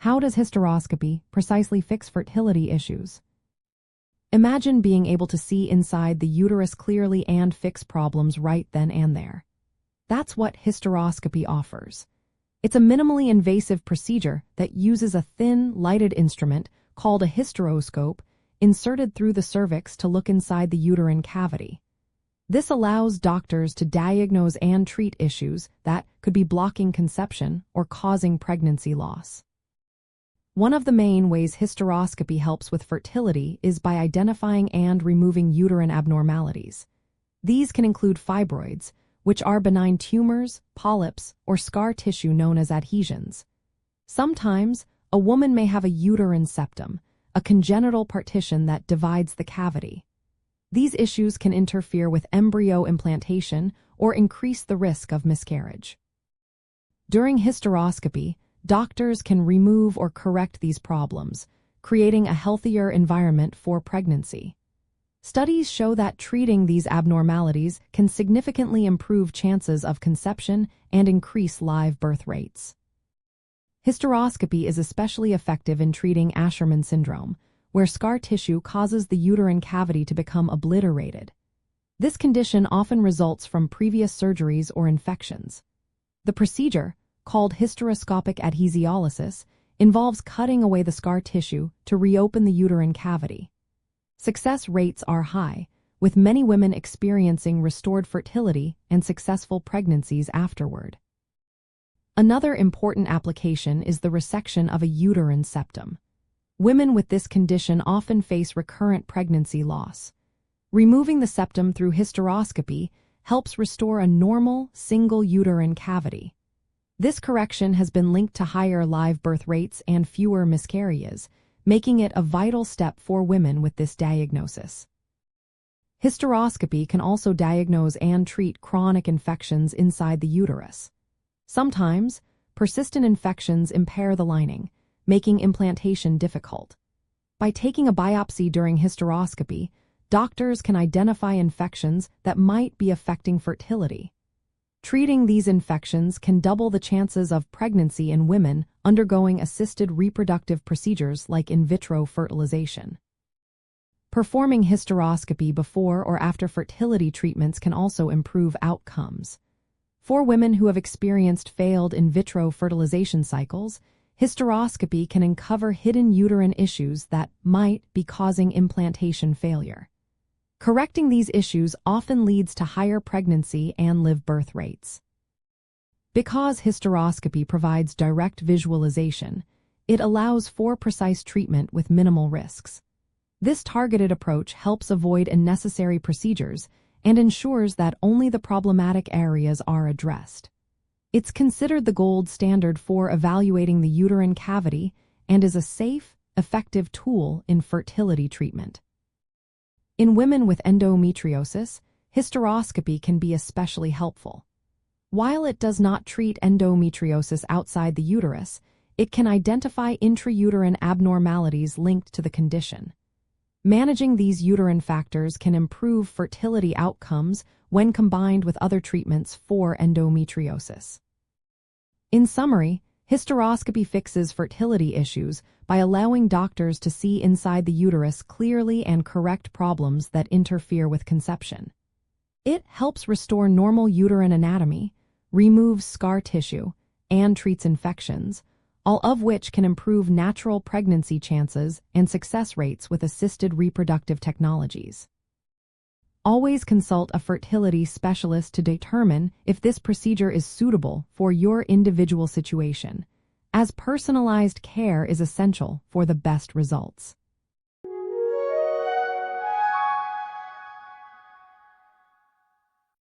How does hysteroscopy precisely fix fertility issues? Imagine being able to see inside the uterus clearly and fix problems right then and there. That's what hysteroscopy offers. It's a minimally invasive procedure that uses a thin, lighted instrument called a hysteroscope inserted through the cervix to look inside the uterine cavity. This allows doctors to diagnose and treat issues that could be blocking conception or causing pregnancy loss. One of the main ways hysteroscopy helps with fertility is by identifying and removing uterine abnormalities. These can include fibroids, which are benign tumors, polyps, or scar tissue known as adhesions. Sometimes, a woman may have a uterine septum, a congenital partition that divides the cavity. These issues can interfere with embryo implantation or increase the risk of miscarriage. During hysteroscopy, doctors can remove or correct these problems, creating a healthier environment for pregnancy. Studies show that treating these abnormalities can significantly improve chances of conception and increase live birth rates. Hysteroscopy is especially effective in treating Asherman syndrome, where scar tissue causes the uterine cavity to become obliterated. This condition often results from previous surgeries or infections. The procedure, called hysteroscopic adhesiolysis, involves cutting away the scar tissue to reopen the uterine cavity. Success rates are high, with many women experiencing restored fertility and successful pregnancies afterward. Another important application is the resection of a uterine septum. Women with this condition often face recurrent pregnancy loss. Removing the septum through hysteroscopy helps restore a normal, single uterine cavity. This correction has been linked to higher live birth rates and fewer miscarriages, making it a vital step for women with this diagnosis. Hysteroscopy can also diagnose and treat chronic infections inside the uterus. Sometimes, persistent infections impair the lining, making implantation difficult. By taking a biopsy during hysteroscopy, doctors can identify infections that might be affecting fertility. Treating these infections can double the chances of pregnancy in women undergoing assisted reproductive procedures like in vitro fertilization. Performing hysteroscopy before or after fertility treatments can also improve outcomes. For women who have experienced failed in vitro fertilization cycles, hysteroscopy can uncover hidden uterine issues that might be causing implantation failure. Correcting these issues often leads to higher pregnancy and live birth rates. Because hysteroscopy provides direct visualization, it allows for precise treatment with minimal risks. This targeted approach helps avoid unnecessary procedures and ensures that only the problematic areas are addressed. It's considered the gold standard for evaluating the uterine cavity and is a safe, effective tool in fertility treatment. In women with endometriosis, hysteroscopy can be especially helpful. While it does not treat endometriosis outside the uterus, it can identify intrauterine abnormalities linked to the condition. Managing these uterine factors can improve fertility outcomes when combined with other treatments for endometriosis. In summary, hysteroscopy fixes fertility issues by allowing doctors to see inside the uterus clearly and correct problems that interfere with conception. It helps restore normal uterine anatomy, removes scar tissue, and treats infections, all of which can improve natural pregnancy chances and success rates with assisted reproductive technologies. Always consult a fertility specialist to determine if this procedure is suitable for your individual situation, as personalized care is essential for the best results.